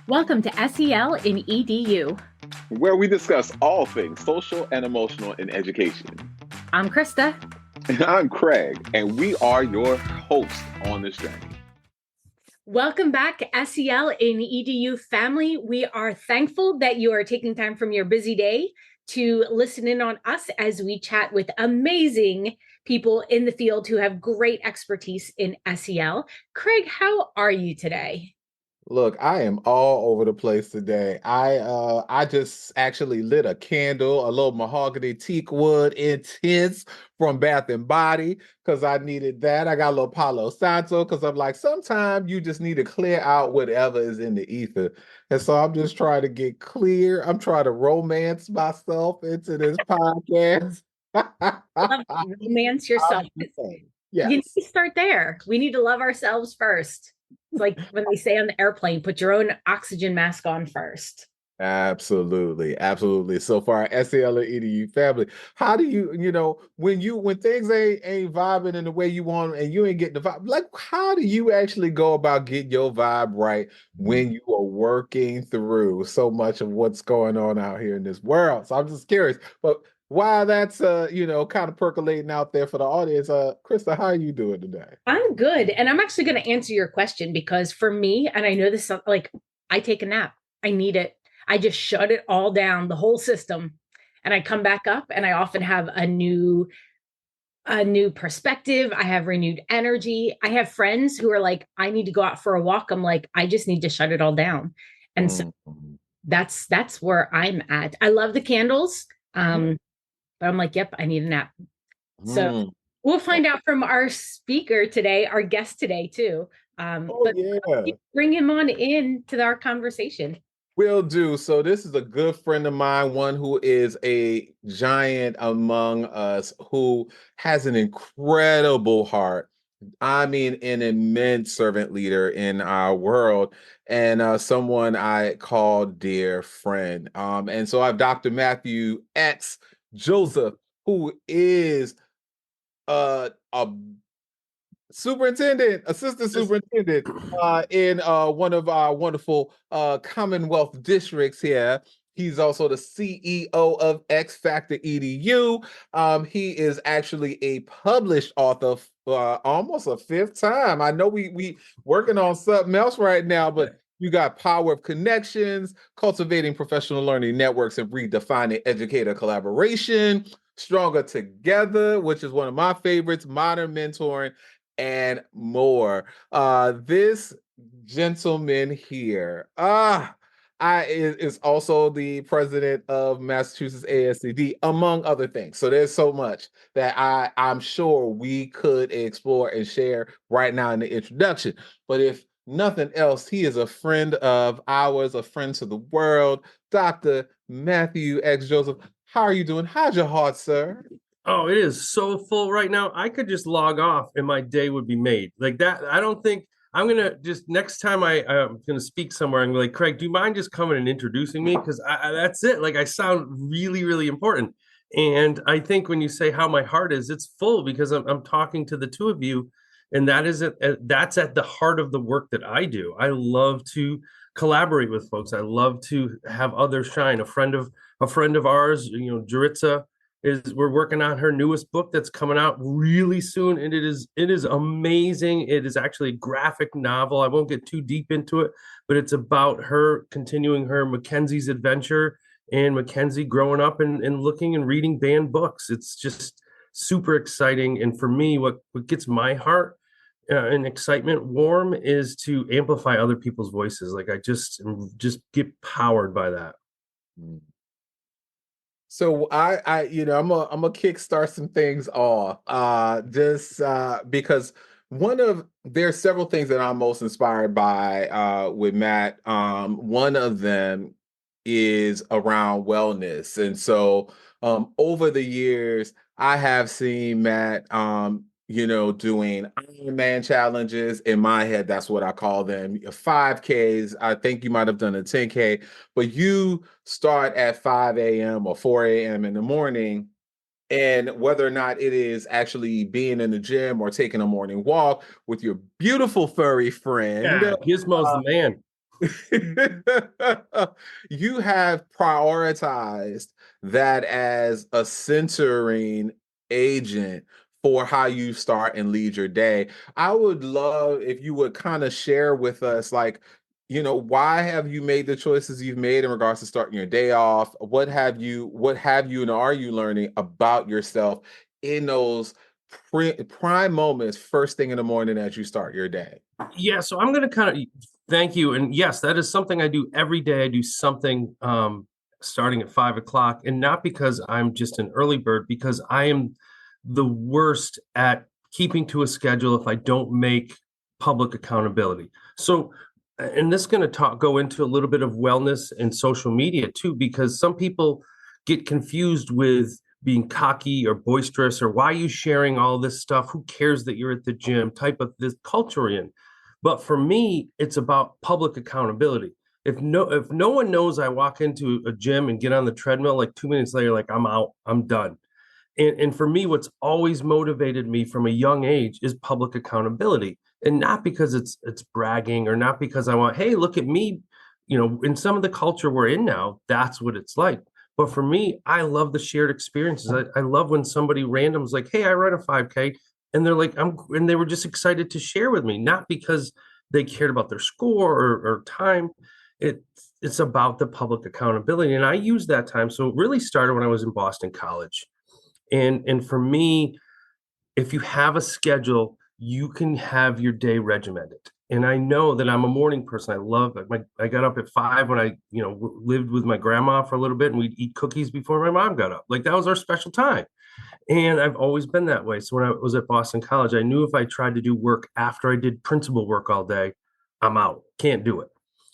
Welcome to SEL and EDU. where we discuss all things social and emotional in education. I'm Krista. And I'm Craig, and we are your hosts on this journey. Welcome back, SEL and EDU family. We are thankful that you are taking time from your busy day to listen in on us as we chat with amazing people in the field who have great expertise in SEL. Craig, how are you today? Look, I am all over the place today. I just actually lit a candle, a little mahogany teak wood intense from Bath and Body because I needed that. I got a little Palo Santo because I'm like, sometimes you just need to clear out whatever is in the ether. And so I'm just trying to get clear. I'm trying to romance myself into this podcast. Love romance yourself. You need Yes. to start there. We need to love ourselves first. It's like when they say on the airplane, put your own oxygen mask on first. Absolutely, absolutely. So for our SEL and EDU family, how do when things ain't vibing in the way you want and you ain't getting the vibe, like how do you actually go about getting your vibe right when you are working through so much of what's going on out here in this world? So I'm just curious. But while that's kind of percolating out there for the audience, Krista, how are you doing today? I'm good. And I'm actually going to answer your question because for me, and I know this, like, I take a nap. I need it. I just shut it all down, the whole system. And I come back up and I often have a new perspective. I have renewed energy. I have friends who are like, I need to go out for a walk. I'm like, I just need to shut it all down. And so Mhm. that's where I'm at. I love the candles. But I'm like, yep, I need a nap. So Mhm. we'll find out from our speaker today, our guest today too. Oh But yeah. bring him on in to our conversation. Will do. So this is a good friend of mine, one who is a giant among us, who has an incredible heart. I mean, an immense servant leader in our world, and someone I call dear friend. And so I have Dr. Matthew X. Joseph, who is a superintendent, assistant superintendent in one of our wonderful Commonwealth districts here. He's also the CEO of X Factor EDU. He is actually a published author almost a fifth time. I know we working on something else right now, but you got Power of Connections, Cultivating Professional Learning Networks and Redefining Educator Collaboration, Stronger Together, which is one of my favorites, Modern Mentoring, and more. This gentleman here, is also the president of Massachusetts ASCD, among other things. So there's so much that I'm sure we could explore and share right now in the introduction. But if nothing else, he is a friend of ours, a friend to the world, Dr. Matthew X. Joseph. How are you doing? How's your heart, sir? Oh, it is so full right now. I could just log off and my day would be made. Like that, I don't think I'm gonna just next time I'm gonna speak somewhere, I'm gonna like, Craig, do you mind just coming and introducing me? Because that's it. Like I sound really, really important. And I think when you say how my heart is, it's full because I'm talking to the two of you, and that's at the heart of the work that I do. I love to collaborate with folks. I love to have others shine. A friend of ours, Jaritza, is we're working on her newest book that's coming out really soon, and it is amazing. It is actually a graphic novel. I won't get too deep into it, but it's about her continuing her Mackenzie's adventure and Mackenzie growing up and looking and reading banned books. It's just super exciting. And for me, what gets my heart and excitement warm is to amplify other people's voices. Like I just get powered by that. Mm. So I'm gonna kickstart some things off. Just because there's several things that I'm most inspired by with Matt. One of them is around wellness, and so over the years, I have seen Matt doing Ironman challenges. In my head, that's what I call them. 5Ks. I think you might have done a 10K, but you start at 5 a.m. or 4 a.m. in the morning. And whether or not it is actually being in the gym or taking a morning walk with your beautiful furry friend, Yeah, Gizmo's the man. You have prioritized that as a centering agent for how you start and lead your day. I would love if you would kind of share with us, like, why have you made the choices you've made in regards to starting your day off? What have you and are you learning about yourself in those prime moments, first thing in the morning as you start your day? Yeah, so I'm going to kind of thank you. And yes, that is something I do every day. I do something starting at 5 o'clock, and not because I'm just an early bird, because I am the worst at keeping to a schedule if I don't make public accountability. So, and this is going to go into a little bit of wellness and social media too, because some people get confused with being cocky or boisterous, or why are you sharing all this stuff? Who cares that you're at the gym? Type of this culture in. But for me, it's about public accountability. If no one knows I walk into a gym and get on the treadmill, like 2 minutes later, like I'm out, I'm done. And for me, what's always motivated me from a young age is public accountability. And not because it's bragging, or not because I want, hey, look at me. In some of the culture we're in now, that's what it's like. But for me, I love the shared experiences. I love when somebody random's like, hey, I run a 5K. And they're like, and they were just excited to share with me, not because they cared about their score or time. It's about the public accountability. And I use that time. So it really started when I was in Boston College. And for me, if you have a schedule, you can have your day regimented. And I know that I'm a morning person. I love it. I got up at 5 when I, lived with my grandma for a little bit, and we'd eat cookies before my mom got up. Like, that was our special time. And I've always been that way. So when I was at Boston College, I knew if I tried to do work after I did principal work all day, I'm out. Can't do it.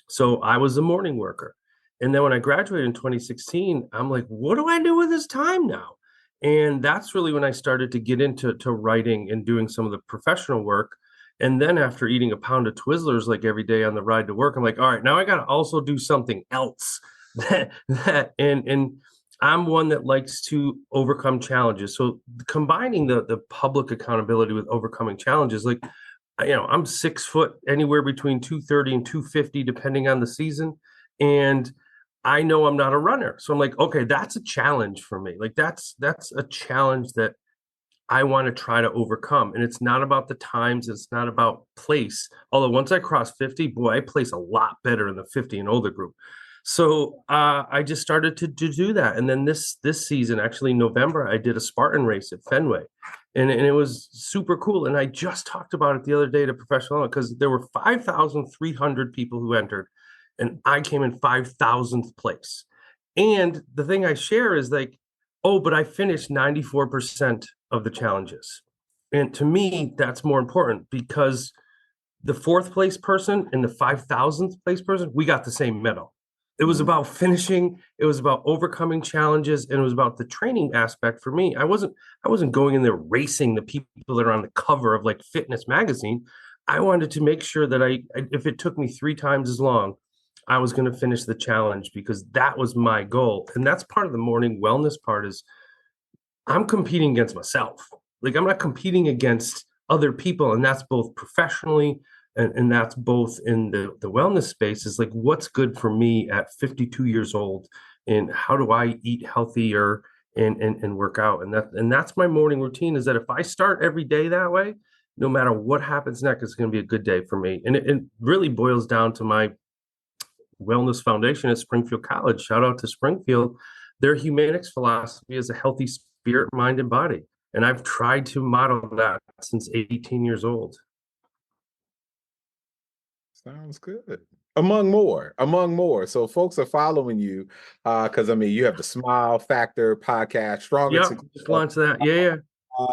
So I was a morning worker. And then when I graduated in 2016, I'm like, what do I do with this time now? And that's really when I started to get into writing and doing some of the professional work. And then after eating a pound of Twizzlers like every day on the ride to work, I'm like, all right, now I got to also do something else. And I'm one that likes to overcome challenges. So combining the public accountability with overcoming challenges, like, I'm 6 foot, anywhere between 230 and 250, depending on the season. And I know I'm not a runner. So I'm like, okay, that's a challenge for me. Like, that's a challenge that I want to try to overcome. And it's not about the times, it's not about place. Although once I cross 50, boy, I place a lot better in the 50 and older group. So I just started to do that. And then this season, actually November, I did a Spartan race at Fenway. And it was super cool. And I just talked about it the other day to professional, because there were 5,300 people who entered, and I came in 5,000th place. And the thing I share is like, oh, but I finished 94% of the challenges. And to me, that's more important, because the fourth place person and the 5,000th place person, we got the same medal. It was about finishing, it was about overcoming challenges, and it was about the training aspect for me. I wasn't going in there racing the people that are on the cover of like fitness magazine. I wanted to make sure that if it took me 3 times as long, I was going to finish the challenge, because that was my goal. And that's part of the morning wellness part, is I'm competing against myself. Like, I'm not competing against other people. And that's both professionally, and that's both in the wellness space, is like, what's good for me at 52 years old, and how do I eat healthier and work out? And that's my morning routine, is that if I start every day that way, no matter what happens next, it's going to be a good day for me. And it really boils down to my wellness foundation at Springfield College. Shout out to Springfield. Their humanics philosophy is a healthy spirit, mind, and body. And I've tried to model that since 18 years old. Sounds good. Among more. So folks are following you because you have the Smile Factor podcast, Stronger Yep, Together, just launched that. Yeah.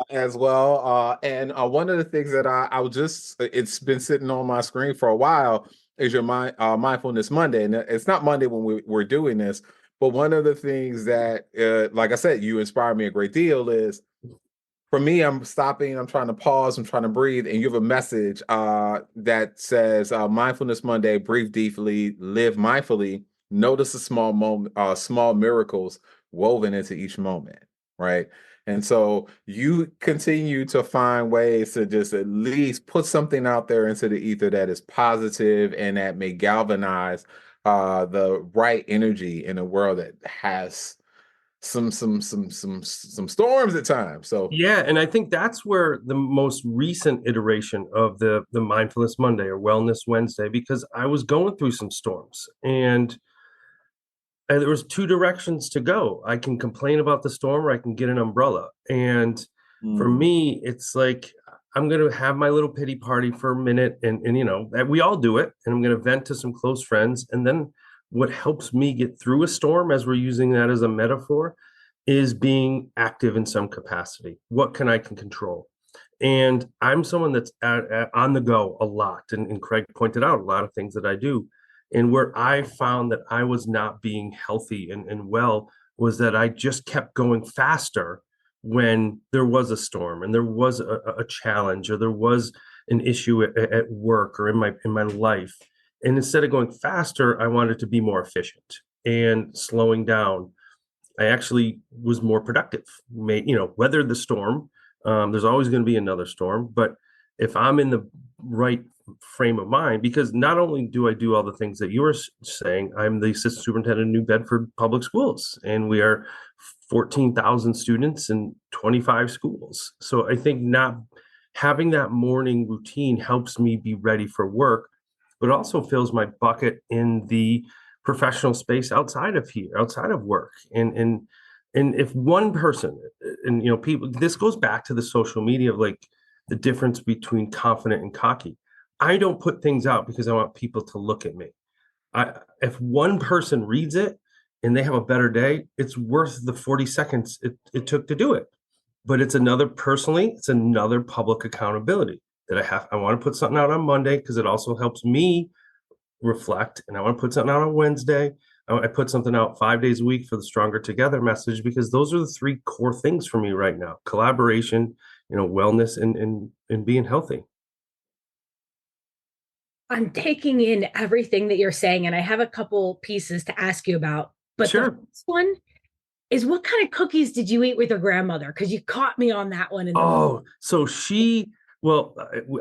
as well. And one of the things that it's been sitting on my screen for a while is your Mindfulness Monday. And it's not Monday when we're doing this, but one of the things that, like I said, you inspire me a great deal is, for me, I'm stopping, I'm trying to pause, I'm trying to breathe, and you have a message that says, Mindfulness Monday, breathe deeply, live mindfully, notice the small miracles woven into each moment, right? And so you continue to find ways to just at least put something out there into the ether that is positive and that may galvanize the right energy in a world that has some storms at times. So Yeah, and I think that's where the most recent iteration of the Mindfulness Monday or Wellness Wednesday, because I was going through some storms, and there was two directions to go. I can complain about the storm, or I can get an umbrella. And for me, it's like I'm going to have my little pity party for a minute, and you know, we all do it, and I'm going to vent to some close friends, and then what helps me get through a storm, as we're using that as a metaphor, is being active in some capacity. What can I control? And I'm someone that's on the go a lot. And Craig pointed out a lot of things that I do. And where I found that I was not being healthy and well was that I just kept going faster when there was a storm and there was a challenge or there was an issue at work or in my life. And instead of going faster, I wanted to be more efficient and slowing down. I actually was more productive, weathered the storm. There's always going to be another storm, but if I'm in the right frame of mind, because not only do I do all the things that you were saying, I'm the assistant superintendent of New Bedford Public Schools, and we are 14,000 students in 25 schools. So I think not having that morning routine helps me be ready for work, but also fills my bucket in the professional space outside of here, outside of work. And if one person, and you know, people, this goes back to the social media of like the difference between confident and cocky. I don't put things out because I want people to look at me. If one person reads it and they have a better day, it's worth the 40 seconds it took to do it. But it's another public accountability that I want to put something out on Monday because it also helps me reflect, and I want to put something out on Wednesday. I put something out 5 days a week for the Stronger Together message, because those are the three core things for me right now: collaboration, wellness, and being healthy. I'm taking in everything that you're saying, and I have a couple pieces to ask you about. But Sure. The first one is, what kind of cookies did you eat with your grandmother? Because you caught me on that one.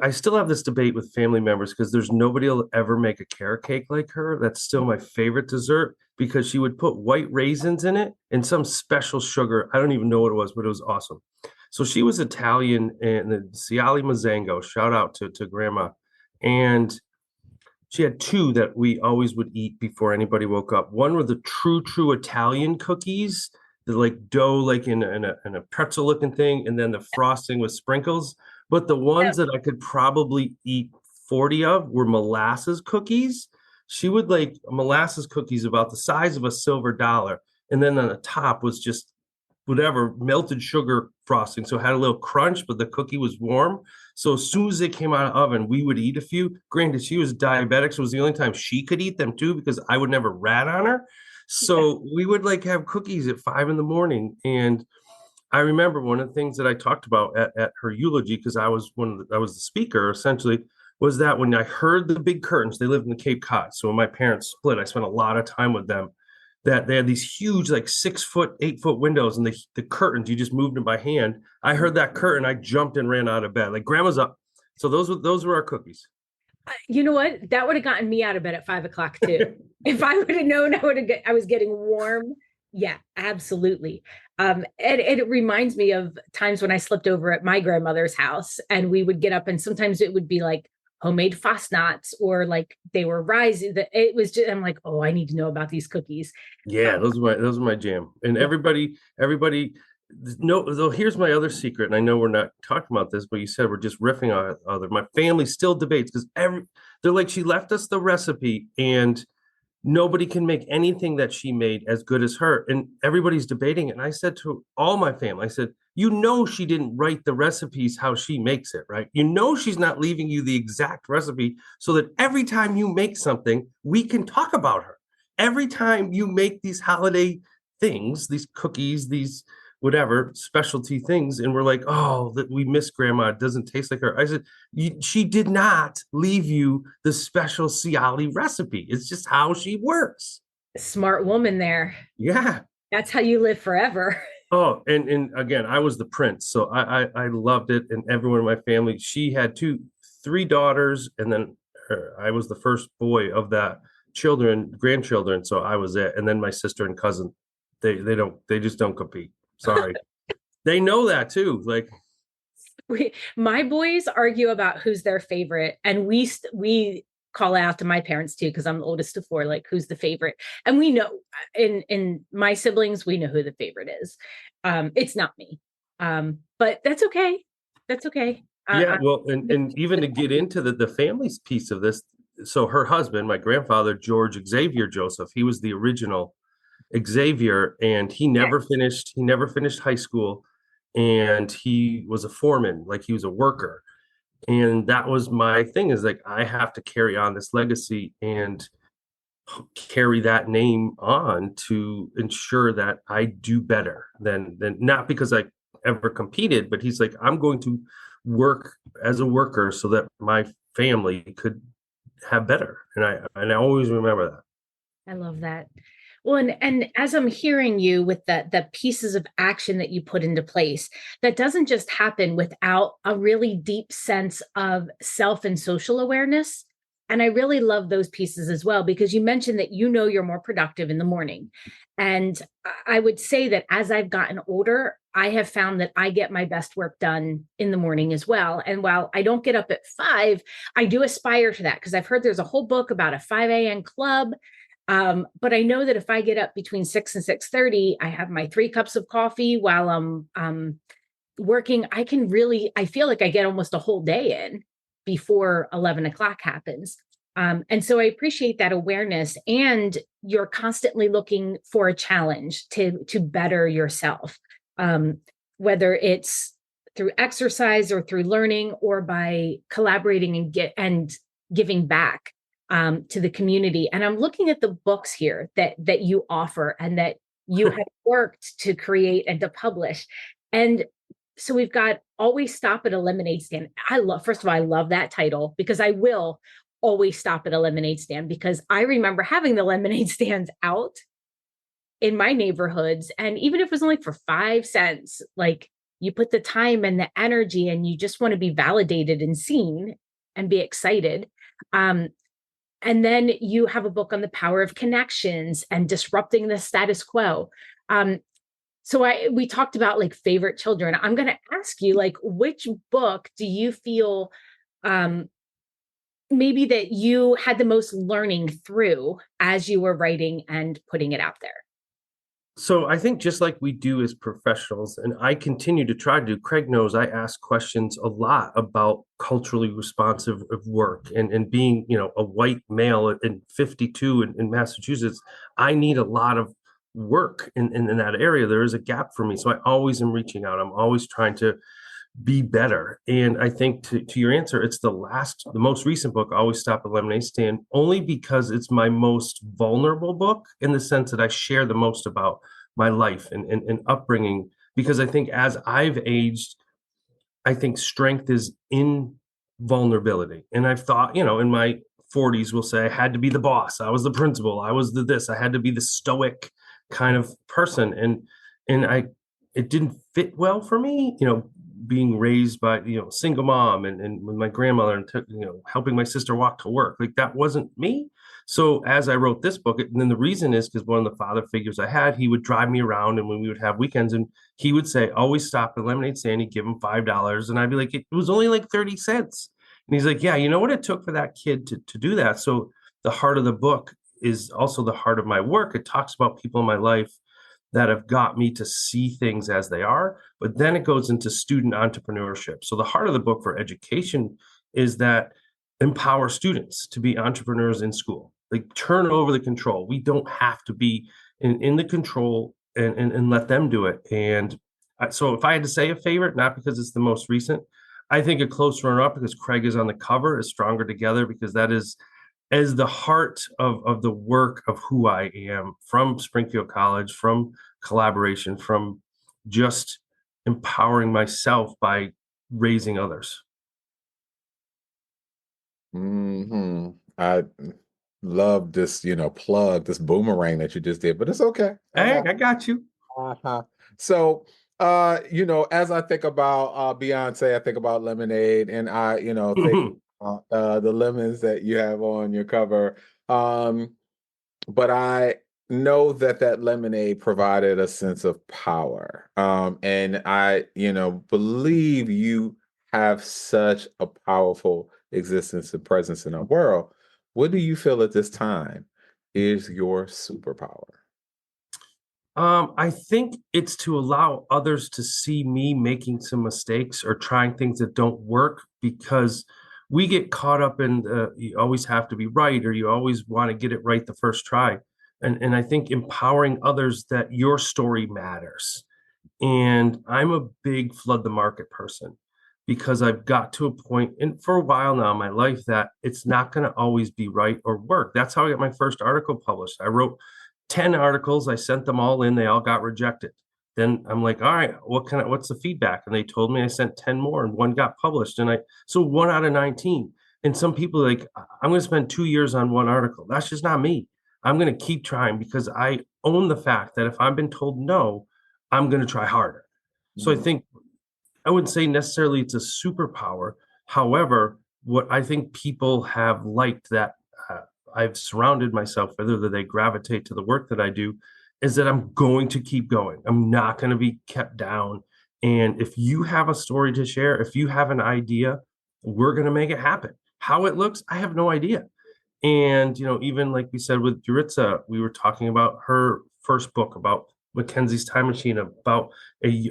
I still have this debate with family members because there's nobody will ever make a carrot cake like her. That's still my favorite dessert because she would put white raisins in it and some special sugar. I don't even know what it was, but it was awesome. So she was Italian, and the Ciali Mazzango, shout out to grandma. And she had two that we always would eat before anybody woke up. One were the true Italian cookies, the like dough, like in a pretzel looking thing, and then the frosting with sprinkles. But the ones that I could probably eat 40 of were molasses cookies. She would like molasses cookies about the size of a silver dollar. And then on the top was just whatever melted sugar frosting. So it had a little crunch, but the cookie was warm. So as soon as they came out of the oven, we would eat a few. Granted, she was diabetic, so it was the only time she could eat them too, because I would never rat on her. So we would like have cookies at 5 a.m. And I remember one of the things that I talked about at her eulogy, because I was the speaker essentially, was that when I heard the big curtains, they lived in the Cape Cod. So when my parents split, I spent a lot of time with them. That they had these huge, like 6-foot, 8-foot windows, and the curtains, you just moved them by hand. I heard that curtain, I jumped and ran out of bed. Like, grandma's up. So those were our cookies. You know what? That would have gotten me out of bed at 5 o'clock too. If I would have known I was getting warm. Yeah, absolutely. And it reminds me of times when I slept over at my grandmother's house, and we would get up, and sometimes it would be like homemade fosnats, or like they were rising. It was just, I'm like, oh, I need to know about these cookies. Yeah, those are my jam. And everybody. No, though, here's my other secret, and I know we're not talking about this, but you said we're just riffing on other. My family still debates because they're like, she left us the recipe, and nobody can make anything that she made as good as her, and everybody's debating it. And I said to all my family, I said, she didn't write the recipes how she makes it, right? She's not leaving you the exact recipe so that every time you make something, we can talk about her. Every time you make these holiday things, these cookies, these whatever specialty things, and we're like, oh, that we miss grandma, it doesn't taste like her. I said, she did not leave you the special Ciali recipe. It's just how she works. Smart woman there. Yeah. That's how you live forever. Oh, and again, I was the prince, so I loved it, and everyone in my family. She had three daughters, and then I was the first boy of that grandchildren, so I was it. And then my sister and cousin, they just don't compete. Sorry, they know that too. Like, My boys argue about who's their favorite, and we call out to my parents too, because I'm the oldest of four, like who's the favorite. And we know in my siblings, we know who the favorite is. It's not me. But that's okay. That's okay. yeah, well, and even to get into the family's piece of this, so her husband, my grandfather, George Xavier Joseph, he was the original Xavier, and he never finished high school, and he was a foreman, like he was a worker. And that was my thing, is like I have to carry on this legacy and carry that name on to ensure that I do better than not because I ever competed, but he's like, I'm going to work as a worker so that my family could have better. And I always remember that. I love that. Well, and as I'm hearing you with the pieces of action that you put into place, that doesn't just happen without a really deep sense of self and social awareness. And I really love those pieces as well, because you mentioned that you know you're more productive in the morning. And I would say that as I've gotten older, I have found that I get my best work done in the morning as well. And while I don't get up at 5, I do aspire to that, because I've heard there's a whole book about a 5 a.m. club. But I know that if I get up between 6 and 6:30, I have my 3 cups of coffee while I'm working. I feel like I get almost a whole day in before 11 o'clock happens. And so I appreciate that awareness, and you're constantly looking for a challenge to better yourself, whether it's through exercise or through learning or by collaborating and giving back to the community. And I'm looking at the books here that you offer and that you have worked to create and to publish. And so we've got Always Stop at a Lemonade Stand. First of all, I love that title, because I will always stop at a lemonade stand, because I remember having the lemonade stands out in my neighborhoods. And even if it was only for 5 cents, like, you put the time and the energy, and you just want to be validated and seen and be excited. And then you have a book on the power of connections and disrupting the status quo. So we talked about like favorite children. I'm going to ask you, like, which book do you feel maybe that you had the most learning through as you were writing and putting it out there? So I think just like we do as professionals, and I continue to try to do, Craig knows I ask questions a lot about culturally responsive of work, and being, a white male in 52 in Massachusetts, I need a lot of work in that area. There is a gap for me. So I always am reaching out. I'm always trying to be better. And I think to your answer, it's the most recent book, Always Stop at Lemonade Stand, only because it's my most vulnerable book, in the sense that I share the most about my life and upbringing. Because I think as I've aged, I think strength is in vulnerability. And I've thought, in my 40s, we'll say I had to be the boss. I was the principal. I was this. I had to be the stoic kind of person. And it didn't fit well for me, being raised by single mom and with my grandmother, and helping my sister walk to work. Like, that wasn't me. So as I wrote this book, and then the reason is because one of the father figures I had, he would drive me around, and when we would have weekends, and he would say, always stop at lemonade stand. He'd give him $5, and I'd be like, it was only like 30 cents. And he's like, yeah, you know what it took for that kid to do that. So the heart of the book is also the heart of my work. It talks about people in my life that have got me to see things as they are, but then it goes into student entrepreneurship. So the heart of the book for education is that empower students to be entrepreneurs in school. Like, turn over the control. We don't have to be in the control, and let them do it. And so if I had to say a favorite, not because it's the most recent, I think a close runner-up, because Craig is on the cover, is Stronger Together, because that is as the heart of the work of who I am, from Springfield College, from collaboration, from just empowering myself by raising others. I love this, plug, this boomerang that you just did, but it's okay. Hey, I got you. Uh-huh. So, as I think about Beyonce, I think about Lemonade, and I, think the lemons that you have on your cover. Um, but I know that that lemonade provided a sense of power. And I, believe you have such a powerful existence and presence in our world. What do you feel at this time is your superpower? I think it's to allow others to see me making some mistakes or trying things that don't work, because we get caught up in you always have to be right, or you always want to get it right the first try. And I think empowering others that your story matters. And I'm a big flood the market person, because I've got to a point, and for a while now in my life, that it's not going to always be right or work. That's how I got my first article published. I wrote 10 articles, I sent them all in, they all got rejected. Then I'm like, all right, what's the feedback? And they told me I sent 10 more and one got published. So 1 out of 19. And some people are like, I'm going to spend 2 years on one article. That's just not me. I'm going to keep trying, because I own the fact that if I've been told no, I'm going to try harder. So I think I wouldn't say necessarily it's a superpower. However, what I think people have liked that I've surrounded myself with, or that they gravitate to the work that I do, is that I'm going to keep going. I'm not going to be kept down. And if you have a story to share, if you have an idea, we're going to make it happen. How it looks, I have no idea. And, even like we said with Juritza, we were talking about her first book about Mackenzie's Time Machine, about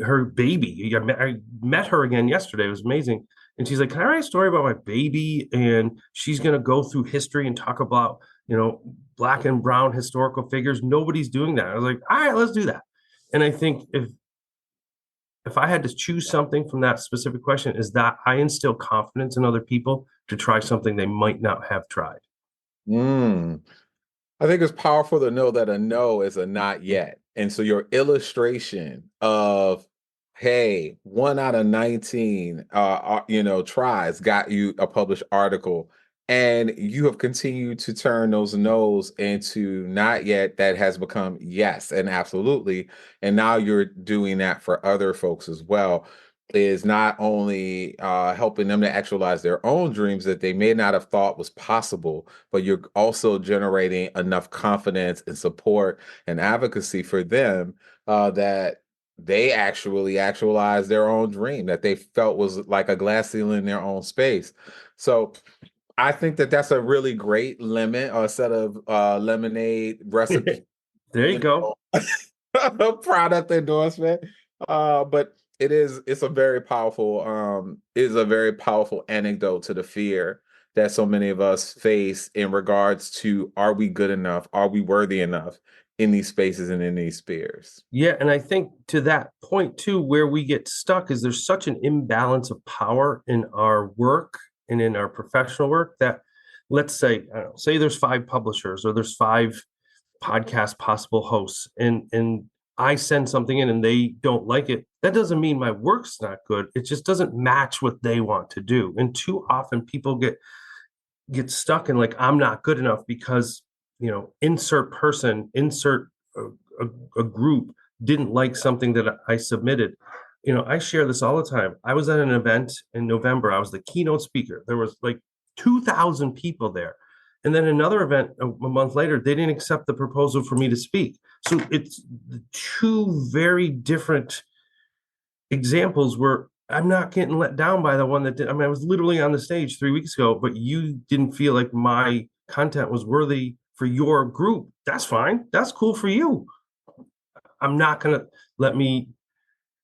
her baby. I met her again yesterday. It was amazing. And she's like, can I write a story about my baby? And she's going to go through history and talk about, black and brown historical figures. Nobody's doing that. I was like, all right, let's do that. And I think if I had to choose something from that specific question, is that I instill confidence in other people to try something they might not have tried. Mm. I think it's powerful to know that a no is a not yet. And so your illustration of, hey, 1 out of 19, tries got you a published article, and you have continued to turn those no's into not yet that has become yes and absolutely. And now you're doing that for other folks as well, is not only helping them to actualize their own dreams that they may not have thought was possible, but you're also generating enough confidence and support and advocacy for them that they actually actualize their own dream that they felt was like a glass ceiling in their own space. So I think that that's a really great lemon or set of lemonade recipe. There you go. Product endorsement. But it's a very powerful anecdote to the fear that so many of us face in regards to, are we good enough? Are we worthy enough in these spaces and in these spheres? Yeah, and I think to that point too, where we get stuck is there's such an imbalance of power in our work and in our professional work that, let's say, I don't know, say there's 5 publishers or there's 5 podcast possible hosts, and I send something in and they don't like it. That doesn't mean my work's not good. It just doesn't match what they want to do. And too often people get stuck in like, I'm not good enough because, insert person, insert a group didn't like something that I submitted. I share this all the time. I was at an event in November. I was the keynote speaker. There was like 2,000 people there. And then another event a month later, they didn't accept the proposal for me to speak. So it's 2 very different examples where I'm not getting let down by the one that did. I mean, I was literally on the stage 3 weeks ago, but you didn't feel like my content was worthy for your group. That's fine. That's cool for you. I'm not going to let me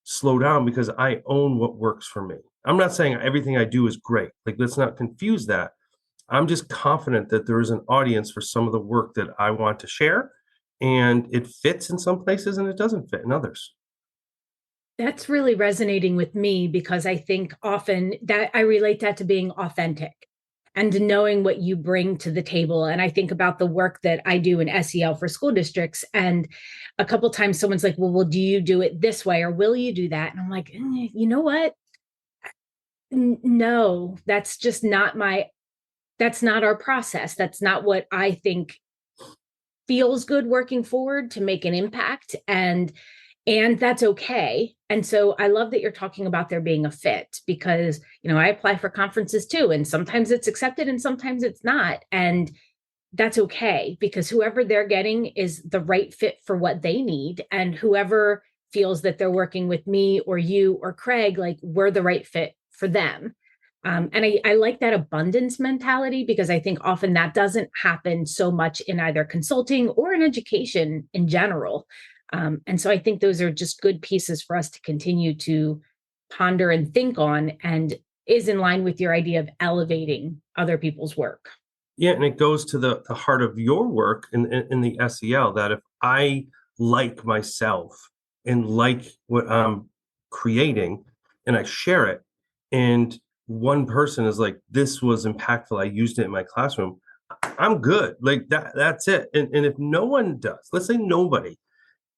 slow down because I own what works for me. I'm not saying everything I do is great. Like, let's not confuse that. I'm just confident that there is an audience for some of the work that I want to share, and it fits in some places and it doesn't fit in others. That's really resonating with me, because I think often that I relate that to being authentic and knowing what you bring to the table. And I think about the work that I do in SEL for school districts. And a couple of times someone's like, well, do you do it this way? Or will you do that? And I'm like, you know what? No, that's just not that's not our process. That's not what I think feels good working forward to make an impact. And And that's okay. And so I love that you're talking about there being a fit, because, I apply for conferences too, and sometimes it's accepted and sometimes it's not. And that's okay, because whoever they're getting is the right fit for what they need. And whoever feels that they're working with me or you or Craig, like, we're the right fit for them. And I like that abundance mentality, because I think often that doesn't happen so much in either consulting or in education in general. And so I think those are just good pieces for us to continue to ponder and think on, and is in line with your idea of elevating other people's work. Yeah, and it goes to the heart of your work in the SEL, that if I like myself and like what I'm creating and I share it, and one person is like, this was impactful, I used it in my classroom, I'm good. Like that's it. And if no one does, let's say nobody,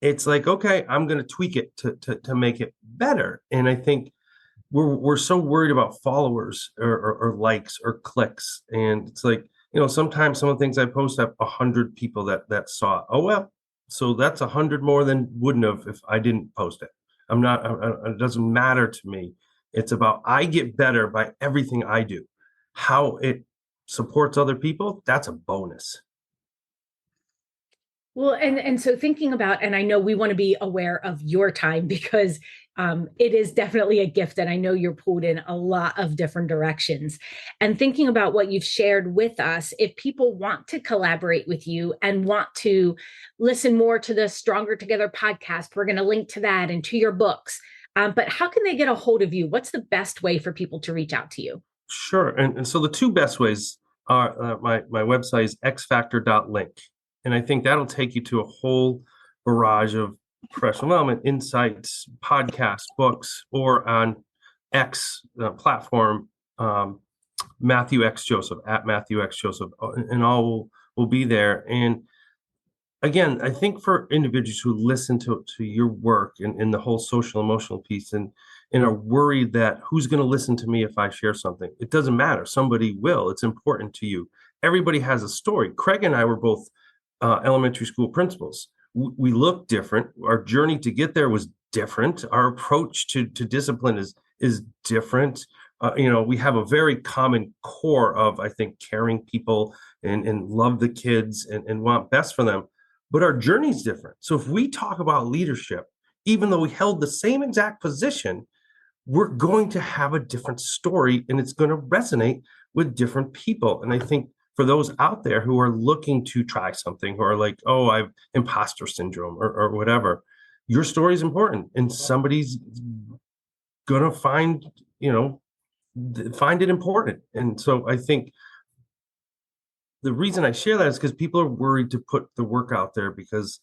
it's like, okay, I'm going to tweak it to make it better. And I think we're so worried about followers or likes or clicks. And it's like, sometimes some of the things I post have 100 people that saw it. Oh, well, so that's 100 more than wouldn't have if I didn't post it. I'm not, it doesn't matter to me. It's about, I get better by everything I do. How it supports other people, that's a bonus. Well, and so thinking about, and I know we want to be aware of your time, because it is definitely a gift, and I know you're pulled in a lot of different directions. And thinking about what you've shared with us, if people want to collaborate with you and want to listen more to the Stronger Together podcast, we're going to link to that and to your books. But how can they get a hold of you? What's the best way for people to reach out to you? Sure. And so the two best ways are my website is xfactor.link. And I think that'll take you to a whole barrage of professional development insights, podcasts, books, or on X platform, Matthew X Joseph, at Matthew X Joseph, and all will be there. And again, I think for individuals who listen to your work and the whole social emotional piece, and are worried that who's going to listen to me if I share something, it doesn't matter. Somebody will. It's important to you. Everybody has a story. Craig and I were both elementary school principals. We look different. Our journey to get there was different. Our approach to discipline is different. We have a very common core of, I think, caring people and love the kids and want best for them. But our journey is different. So if we talk about leadership, even though we held the same exact position, we're going to have a different story, and it's going to resonate with different people. And I think for those out there who are looking to try something, who are like, oh, I've imposter syndrome or whatever, your story is important, and somebody's going to find it important. And so I think the reason I share that is because people are worried to put the work out there because,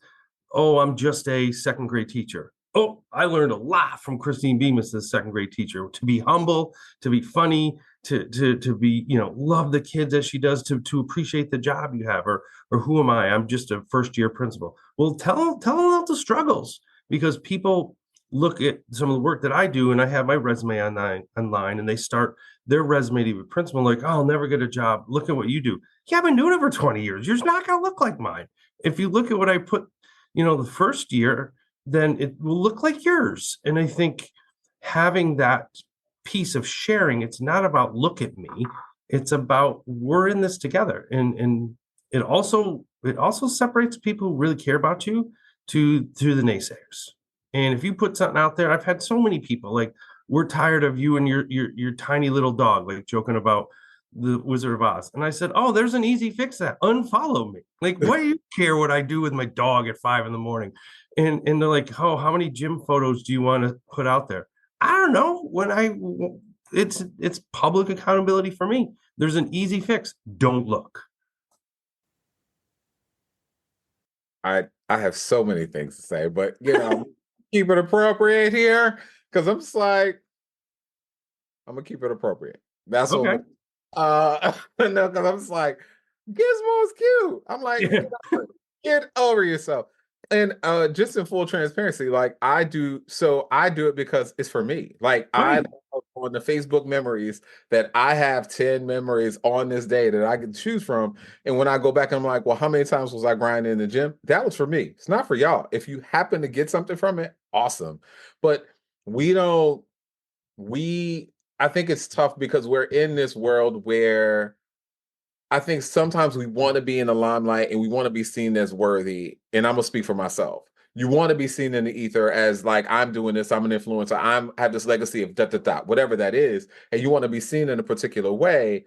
oh, I'm just a second grade teacher. Oh, I learned a lot from Christine Bemis, the second grade teacher, to be humble, to be funny, to be, love the kids as she does, to appreciate the job you have, or who am I? I'm just a first year principal. Well, tell them about the struggles, because people look at some of the work that I do, and I have my resume online, and they start their resume to be principal, like, oh, I'll never get a job. Look at what you do. Yeah, I've been doing it for 20 years. Yours not going to look like mine. If you look at what I put, the first year, then it will look like yours. And I think having that piece of sharing, it's not about look at me. It's about we're in this together. And it also separates people who really care about you to the naysayers. And if you put something out there, I've had so many people like, we're tired of you and your tiny little dog, like joking about the Wizard of Oz. And I said, oh, there's an easy fix that. Unfollow me. Like, why do you care what I do with my dog at 5 a.m? And they're like, oh, how many gym photos do you want to put out there? I don't know. It's public accountability for me. There's an easy fix. Don't look. I have so many things to say, but keep it appropriate here, because I'm just like, I'm gonna keep it appropriate. That's okay. No, because I'm just like, Gizmo's cute. I'm like, get over yourself. And just in full transparency, like I do it because it's for me. Like I love on the Facebook memories that I have 10 memories on this day that I can choose from. And when I go back, I'm like, well, how many times was I grinding in the gym? That was for me. It's not for y'all. If you happen to get something from it, awesome. But we don't, I think it's tough because we're in this world where I think sometimes we want to be in the limelight and we want to be seen as worthy. And I'm gonna speak for myself. You want to be seen in the ether as like, I'm doing this, I'm an influencer, I have this legacy of whatever that is, and you want to be seen in a particular way.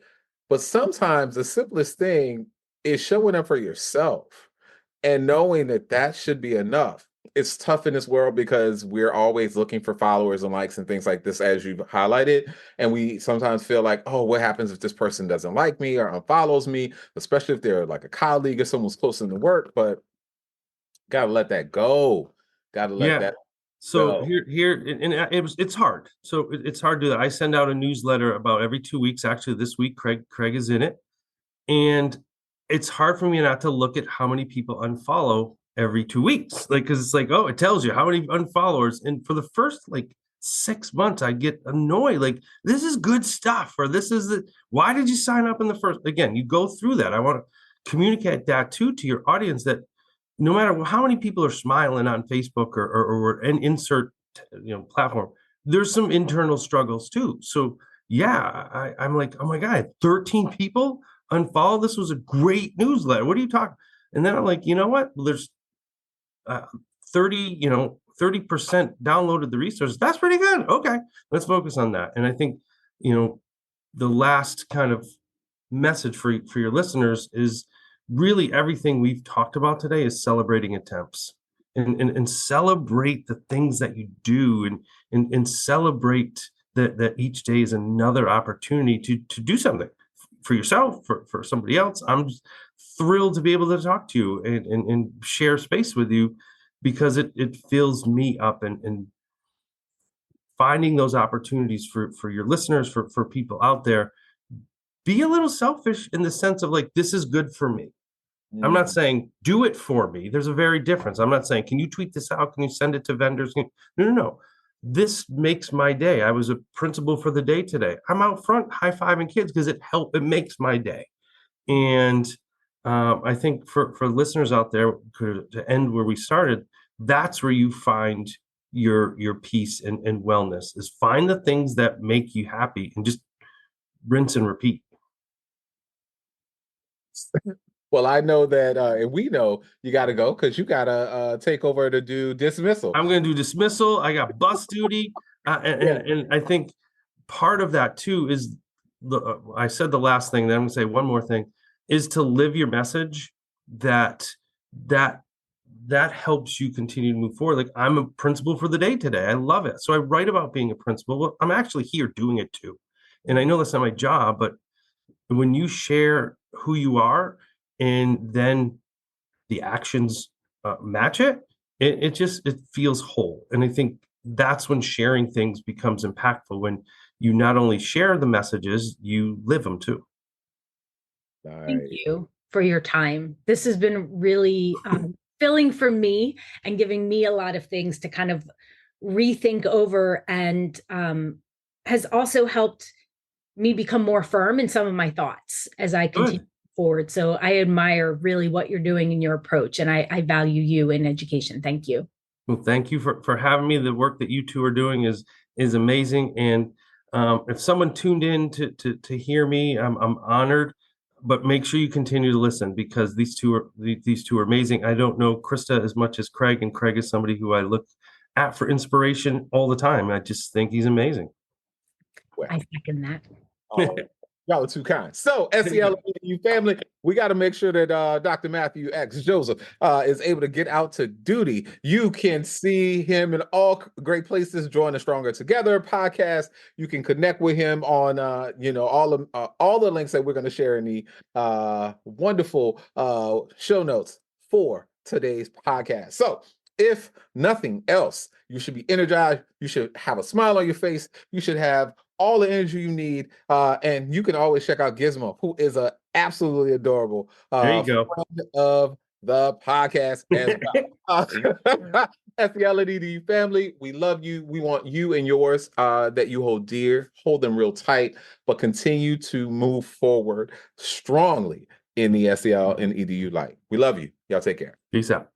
But sometimes the simplest thing is showing up for yourself and knowing that that should be enough. It's tough in this world because we're always looking for followers and likes and things like this, as you've highlighted. And we sometimes feel like, oh, what happens if this person doesn't like me or unfollows me, especially if they're like a colleague or someone's close in the work. But gotta let that go. Gotta let that So go. it's hard. So it's hard to do that. I send out a newsletter about every 2 weeks. Actually, this week, Craig is in it. And it's hard for me not to look at how many people unfollow every 2 weeks. Like, because it's like, oh, it tells you how many unfollowers. And for the first like 6 months, I get annoyed. Like, this is good stuff, or this is why did you sign up in the first? Again, you go through that. I want to communicate that too to your audience, that no matter how many people are smiling on Facebook or an insert platform, there's some internal struggles too. So yeah, I'm like, oh my God, 13 people unfollow. This was a great newsletter. What are you talking? And then I'm like, you know what? There's 30% downloaded the resources. That's pretty good. Okay, let's focus on that. And I think, the last kind of message for your listeners is really everything we've talked about today is celebrating attempts, and celebrate the things that you do, and celebrate that each day is another opportunity to do something for yourself, for somebody else. I'm just thrilled to be able to talk to you and share space with you, because it fills me up, and finding those opportunities for your listeners, for people out there. Be a little selfish in the sense of like, this is good for me. I'm not saying do it for me. There's a very difference. I'm not saying, can you tweet this out? Can you send it to vendors? No. This makes my day. I was a principal for the day today. I'm out front high-fiving kids because it makes my day. And I think for listeners out there, to end where we started, that's where you find your peace and wellness, is find the things that make you happy and just rinse and repeat. Well, I know that, and we know you got to go because you got to take over to do dismissal. I'm going to do dismissal. I got bus duty. And I think part of that too is, I said the last thing, then I'm going to say one more thing, is to live your message that helps you continue to move forward. Like, I'm a principal for the day today. I love it. So I write about being a principal. Well, I'm actually here doing it too. And I know that's not my job, but when you share who you are and then the actions match it feels whole. And I think that's when sharing things becomes impactful, when you not only share the messages, you live them too. Thank you for your time. This has been really filling for me and giving me a lot of things to kind of rethink over, and has also helped me become more firm in some of my thoughts as I continue forward. So I admire really what you're doing in your approach, and I value you in education. Thank you. Well, thank you for having me. The work that you two are doing is amazing. And if someone tuned in to hear me, I'm honored. But make sure you continue to listen, because these two are amazing. I don't know Krista as much as Craig, and Craig is somebody who I look at for inspiration all the time. I just think he's amazing. Well, I second that. Y'all are too kind. So, SEL and EDU family, we got to make sure that Dr. Matthew X. Joseph is able to get out to duty. You can see him in all great places. Join the Stronger Together podcast. You can connect with him on, all the links that we're going to share in the wonderful show notes for today's podcast. So, if nothing else, you should be energized. You should have a smile on your face. You should have all the energy you need. And you can always check out Gizmo, who is a absolutely adorable there you go. friend of the podcast as well. SEL and EDU family, we love you. We want you and yours that you hold dear. Hold them real tight, but continue to move forward strongly in the SEL and EDU light. We love you. Y'all take care. Peace out.